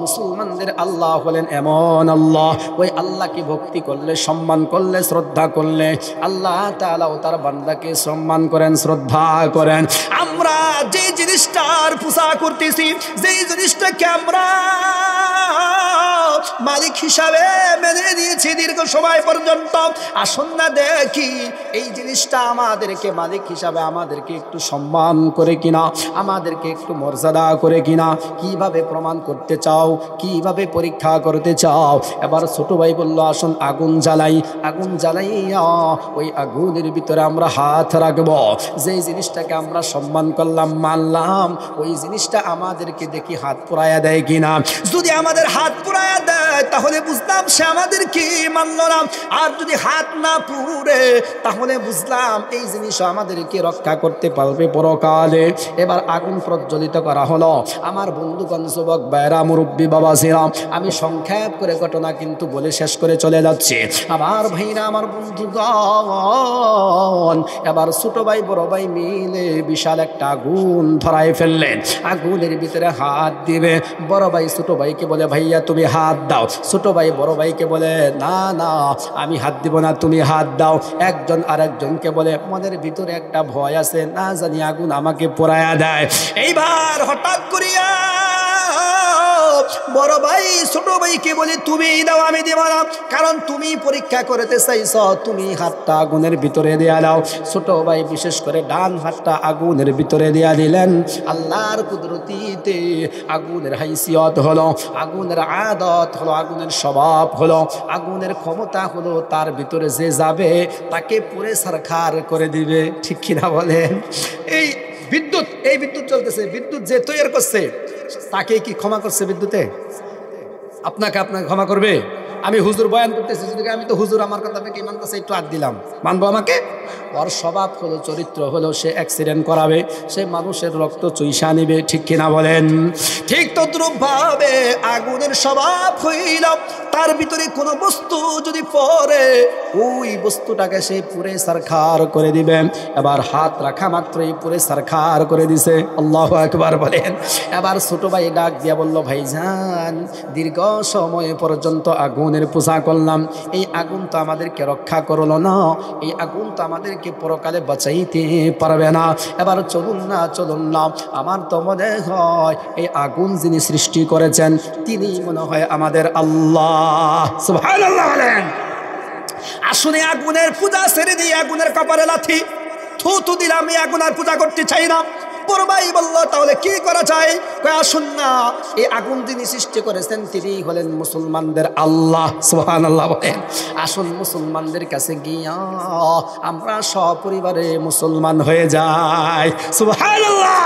মুসলমানদের আল্লাহ হলেন এমন আল্লাহ, ওই আল্লাহকে ভক্তি করলে, সম্মান করলে, শ্রদ্ধা করলে আল্লাহ তাআলা ও তার বান্দাকে সম্মান করেন, শ্রদ্ধা করেন। আমরা যে জিনিসটার পূজা করতেছি, যেই জিনিসটাকে আমরা মালিক হিসাবে মেনে নিয়েছি দীর্ঘ সময় পর্যন্ত, আসুন না দেখি এই জিনিসটা আমাদেরকে মালিক হিসাবে আমাদেরকে একটু সম্মান করে কিনা, আমাদেরকে একটু মর্যাদা করে কিনা। কিভাবে প্রমাণ করতে চাও, কিভাবে পরীক্ষা করতে চাও? এবার ছোট ভাই বলল, আসুন আগুন জ্বালাই। আগুন জ্বালাইয়া ওই আগুনের ভিতরে আমরা হাত রাখবো। যেই জিনিসটাকে আমরা সম্মান করলাম, মানলাম, ওই জিনিসটা আমাদেরকে দেখি হাত পুরাইয়া দেয় কিনা। যদি আমাদের হাত পুরাইয়া দেয় তাহলে বুঝলাম সে আমাদেরকে মানল না, আর যদি হাত না পুরে তাহলে বুঝলাম এই জিনিস আমাদেরকে রক্ষা করতে পারবে পরকালে। এবার আগুন প্রজ্বলিত করা হলো। আমার বন্ধুগণ, যুবক ভাইরা, মুরব্বী বাবা ছিলাম, আমি সংক্ষেপ করে ঘটনা কিন্তু বলে শেষ করে চলে যাচ্ছি। আমার ভাইরা, আমার বন্ধুগণ, এবার ছোট ভাই বড় ভাই মিলে বিশাল একটা আগুন ধরায় ফেললেন। আগুনের ভিতরে হাত দিবে। বড় ভাই ছোট ভাইকে বলে, ভাইয়া তুমি হাত দাও। ছোট ভাই বড় ভাইকে বলে, না না আমি হাত দিব না, তুমি হাত দাও। একজন আরেকজনকে বলে, মনের ভিতরে একটা ভয় আছে, না জানি আগুন আমাকে পোড়ায়া দেয়। এইবার হঠাৎ করিয়া বড় ভাই ছোট ভাইকে বলে, তুমি দাও, আমি দেব না, কারণ তুমি পরীক্ষা করতে চাইছ, তুমি হাতটা আগুনের ভিতরে দেয়া দাও। ছোট ভাই বিশেষ করে ডান হাতটা আগুনের ভিতরে দেয়া দিলেন। আল্লাহর কুদরতিতে আগুনের হাইসিয়ত হলো, আগুনের আদত হলো, আগুনের স্বভাব হলো, আগুনের ক্ষমতা হলো, তার ভিতরে যে যাবে তাকে পুরে সারখার করে দিবে। ঠিক কিনা বলেন? এই বিদ্যুৎ চলতেছে, বিদ্যুৎ যে তৈরি করছে তাকে কি ক্ষমা করছে বিদ্যুতে? আপনাকে ক্ষমা করবে? আমি হুজুর বয়ান করতেছি, যদি আমি তো হুজুর, আমার কথা কি মানতেছে, একটু হাত দিলাম, মানবো আমাকে? ওর স্বভাব হলো, চরিত্র হলো, সে অ্যাক্সিডেন্ট করাবে, সে মানুষের রক্ত চুইসা নিবে। ঠিক কিনা বলেন? ঠিক তদ্রূপ ভাবে আগুনের স্বভাব হইল, তার ভিতরে কোনো বস্তু যদি পড়ে ওই বস্তুটাকে সে পুরে সারখার করে দিবে। এবার হাত রাখা মাত্রই পুরে সারখার করে দিছে। আল্লাহু আকবার বলেন। এবার ছোট ভাই ডাক দিয়া বলল, ভাইজান দীর্ঘ সময় পর্যন্ত আগুনের পূজা করলাম, এই আগুন তো আমাদেরকে রক্ষা করলো না, এই আগুন তো আমাদেরকে পরকালে বাঁচাইতে পারবে না। এবার চলুন না, আমার তো মনে হয় এই আগুন যিনি সৃষ্টি করেছেন তিনি মনে হয় আমাদের আল্লাহ। সুবহানাল্লাহ বলেন। আসলে আগুনের পূজা ছেড়ে দিয়ে আগুনের কপালে লাথি থু দিলাম, আমি আগুন আর পূজা করতে চাই না। বড় ভাই বলল তাহলে কি করা যায়? কয় আসুন না, এই আগুন যিনি সৃষ্টি করেছেন তিনি হলেন মুসলমানদের আল্লাহ। সুবহানাল্লাহ বলেন। আসুন মুসলমানদের কাছে গিয়া আমরা সপরিবারে মুসলমান হয়ে যাই। সুবহানাল্লাহ।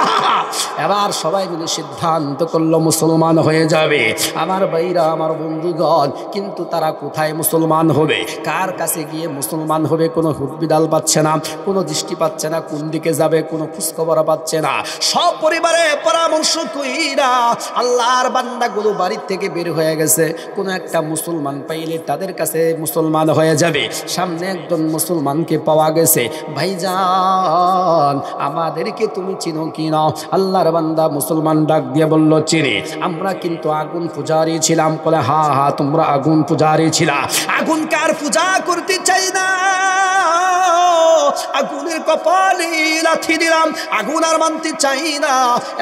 এবার সবাই মিলে সিদ্ধান্ত করলো মুসলমান হয়ে যাবে। আমার ভাইরা, আমার বন্ধুগণ, কিন্তু তারা কোথায় মুসলমান হবে, কার কাছে গিয়ে মুসলমান হবে কোনো হুদবিদাল পাচ্ছে না, কোনো দৃষ্টি পাচ্ছে না, কোন দিকে যাবে কোনো খোঁজখবর পাচ্ছে না। সব পরিবারে পরামর্শ কইরা আল্লাহর বান্দাগুলো বাড়ির থেকে বের হয়ে গেছে। কোনো একটা মুসলমান পাইলে তাদের কাছে মুসলমান হয়ে যাবে। সামনে একজন মুসলমানকে পাওয়া গেছে। ভাইজান, আমাদেরকে তুমি চিনো কি না? আল্লাহর বান্দা মুসলমান ডাক দিয়ে বলল, চিনি, আমরা কিন্তু আগুন পূজারি ছিলাম। বলে, হা হা, তোমরা আগুন পূজারি ছিলা। আগুনকে আর পূজা করতে চাই না, আগুনের কপালে লাথি দিলাম, আগুন আর মানতে চাই না।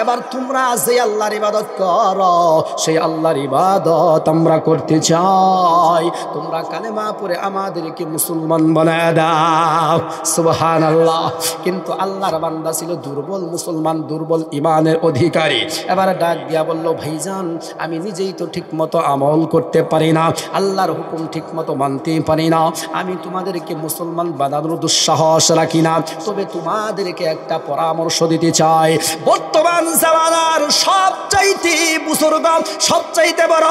এবার তোমরা যে আল্লাহর ইবাদত করো সেই আল্লাহর ইবাদত আমরা করতে চাই। তোমরা কালেমা পড়ে আমাদেরকে মুসলমান বানায় দাও। সুবহানাল্লাহ। কিন্তু আল্লাহর বান্দা ছিল দুর্বল মুসলমান, দুর্বল ইমানের অধিকারী। এবার ডাক দিয়া বলল, ভাইজান, আমি নিজেই তো ঠিক মতো আমল করতে পারি না, আল্লাহর হুকুম ঠিক মতো মানতে পারি না, আমি তোমাদেরকে মুসলমান বানানোর দুঃসাহস রাখি না। তবে তোমাদেরকে একটা পরামর্শ দিতে চাই। বর্তমান জামানার সবচাইতে বুজুর্গ, সবচাইতে বড়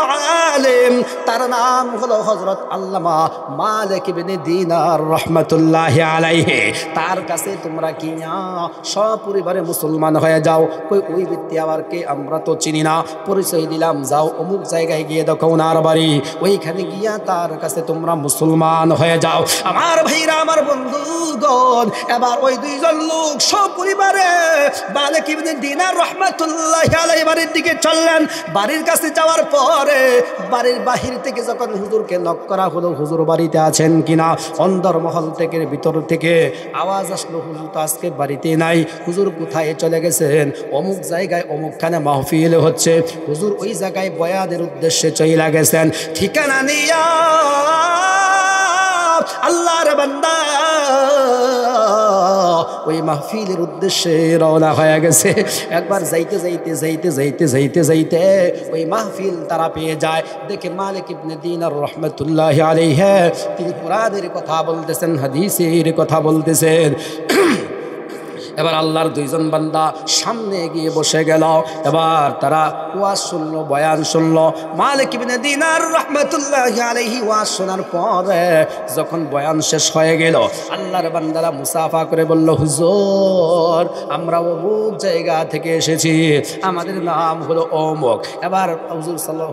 আলেম, তার নাম হলো হযরত আল্লামা মালিক ইবনে দিনার রাহমাতুল্লাহি আলাইহি। তার কাছে তোমরা কিনা সপরিবারে মুসলমান হয়ে যাও। কই ওই ব্যক্তি আবার কে? আমরা তো চিনি না। পরিচয় দিলাম, যাও অমুক জায়গায় গিয়ে দেখো ওনার বাড়ি, ওইখানে গিয়া তার কাছে তোমরা মুসলমান হয়ে যাও। আমার ভাইরা, আমার বন্ধুগণ, এবার ওই দুইজন লোক সপরিবারে মালিক ইবনে দিনার রাহমাতুল্লাহি আলাইহি বাড়ির দিকে চললেন। বাড়ির কাছে যাওয়ার পরে বাড়ির বাহির থেকে যখন হুজুরকে নক করা হলো, হুজুর বাড়িতে আছেন কিনা, অন্দরমহল থেকে ভিতর থেকে আওয়াজ আসলো, হুজুর তো আজকে বাড়িতে নাই। হুজুর কোথায় চলে গেছেন? অমুক জায়গায় অমুকখানে মাহফিল হচ্ছে, হুজুর ওই জায়গায় বয়ানের উদ্দেশ্যে চলে গেছেন। ঠিকানা নিয়া আল্লাহর বান্দা ওই মাহফিলের উদ্দেশ্যে রওনা হয়ে গেছে। একবার যাইতে যাইতে যাইতে যাইতে যাইতে যাইতে ওই মাহফিল তারা পেয়ে যায়। দেখে মালিক ইবনে দিনার রাহমাতুল্লাহি আলাইহি তিনি কুরআনের কথা বলতেছেন, হাদিসের কথা বলতেছেন। এবার আল্লাহর দুইজন বান্দা সামনে গিয়ে বসে গেল। এবার তারা ওয়াজ শুনলো, বয়ান শুনলো। মালিক ইবনে দিনার রাহমাতুল্লাহি আলাইহি ওয়াজ শোনার পরে যখন বয়ান শেষ হয়ে গেল, আল্লাহর বান্দারা মুসাফা করে বলল, হুজুর, আমরা অমুক জায়গা থেকে এসেছি, আমাদের নাম হলো অমুক। এবার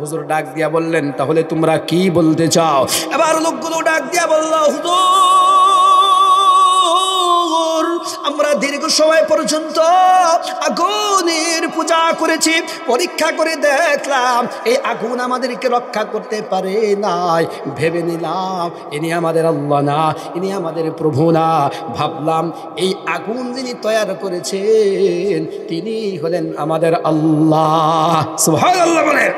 হুজুর ডাক দিয়া বললেন, তাহলে তোমরা কি বলতে চাও? এবার লোকগুলো ডাক দিয়া বলল, হুজুর, আমরা দীর্ঘ সময় পর্যন্ত আগুনের পূজা করেছি, পরীক্ষা করে দেখলাম এই আগুন আমাদেরকে রক্ষা করতে পারে নাই। ভেবে নিলাম ইনি আমাদের আল্লাহ না, ইনি আমাদের প্রভু না। ভাবলাম এই আগুন যিনি তৈরি করেছেন তিনি হলেন আমাদের আল্লাহ। সুবহানাল্লাহ বলেন।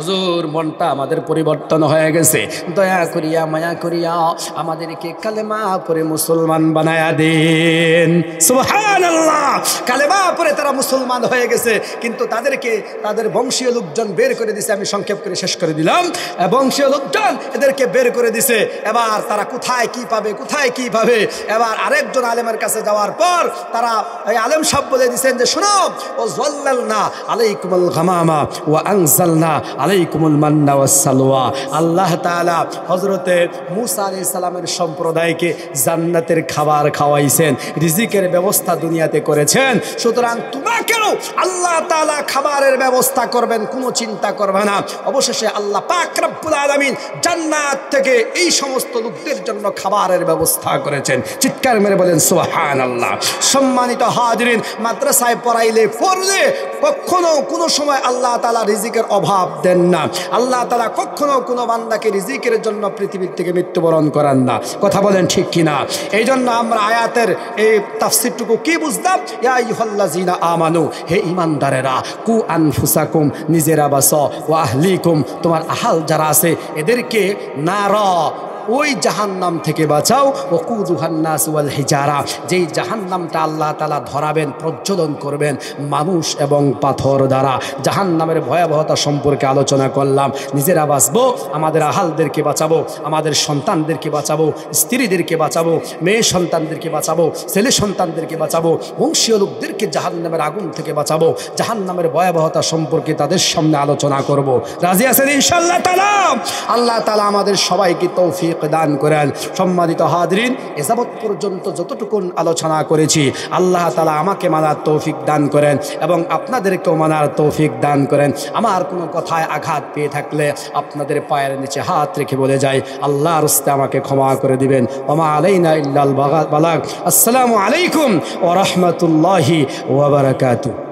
হুজুর, মনটা আমাদের পরিবর্তন হয়ে গেছে, দয়া করিয়া মায়া করিয়া আমাদেরকে কালেমা পড়ে মুসলমান বানায়া দেন। সুবহানাল্লাহ। কালেমা পড়ে তারা মুসলমান হয়ে গেছে, কিন্তু তাদেরকে তাদের বংশীয় লোকজন বের করে দিছে। আমি সংক্ষেপ করে শেষ করে দিলাম। বংশীয় লোকজন এদেরকে বের করে দিছে। এবার তারা কোথায় কি পাবে, কোথায় কি পাবে। এবার আরেকজন আলেমের কাছে যাওয়ার পর তারা এই আলেম সাহেব বলে দিচ্ছেন যে, শুনো, ও যাল্লালনা আলাইকুমুল গামামা ওয়া আনজালনা আলাইকুমুল মান্না ওয়াস সালওয়া। আল্লাহ তাআলা হযরতে মূসা আলাইহিস সালামের সম্প্রদায়কে জান্নাতের খাবার খাওয়াইছেন, রিজিকের ব্যবস্থা দুনিয়াতে করেছেন। সুতরাং তোমাকেও আল্লাহ তাআলা খাবারের ব্যবস্থা করবেন, কোনো চিন্তা করবে না। অবশেষে আল্লাহ পাক রব্বুল আলামিন জান্নাত থেকে এই সমস্ত লোকদের জন্য খাবারের ব্যবস্থা করেছেন। চিৎকার মেরে বলেন সুবহানাল্লাহ। সম্মানিত হাজিরিন, মাদ্রাসায় পড়লে কখনো কোনো সময় আল্লাহ তাআলা রিজিকের অভাব দেন না। আল্লাহ তাআলা কখনো কোনো বান্দাকে রিজিকের জন্য পৃথিবীর থেকে মৃত্যুবরণ করান না। কথা বলেন ঠিক কিনা? এই জন্য আমরা আয়াতের এই তাফসীরটুকু কি বুঝলাম? ইয়া আইয়ুহাল্লাযীনা আমানু, হে ঈমানদারেরা, কু আনফুসাকুম, নিজেরা বাঁচো, ওয়া আহলিকুম, তোমার আহাল যারা আছে এদেরকে নারা, ওই জাহান্নাম থেকে বাঁচাও। ওকুদুহান নাস ওয়াল হিজারা, যেই জাহান্নামটা আল্লাহ তাআলা ধরাবেন, প্রজ্বলন করবেন মানুষ এবং পাথর দ্বারা। জাহান্নামের ভয়াবহতা সম্পর্কে আলোচনা করলাম। নিজেরা বাঁচবো, আমাদের আহালদেরকে বাঁচাবো, আমাদের সন্তানদেরকে বাঁচাবো, স্ত্রীদেরকে বাঁচাবো, মেয়ে সন্তানদেরকে বাঁচাবো, ছেলে সন্তানদেরকে বাঁচাবো, বংশীয় লোকদেরকে জাহান্নামের আগুন থেকে বাঁচাবো। জাহান্নামের ভয়াবহতা সম্পর্কে তাদের সামনে আলোচনা করব। রাজি আছেন ইনশাআল্লাহ তাআলা? আল্লাহ তাআলা আমাদের সবাইকে তৌফিক দান করেন। সম্মানিত হাজরিন, এযাবৎ পর্যন্ত যতটুকুন আলোচনা করেছি আল্লাহ তাআলা আমাকে মানার তৌফিক দান করেন এবং আপনাদেরকেও মানার তৌফিক দান করেন। আমার কোনো কথায় আঘাত পেয়ে থাকলে আপনাদের পায়ের নিচে হাত রেখে বলে যাই, আল্লাহর রাস্তায় আমাকে ক্ষমা করে দিবেন। ওমা আলাইনা ইল্লাল বালাগ। আসসালামু আলাইকুম ওয়া রাহমাতুল্লাহি ওয়া বারাকাতুহু।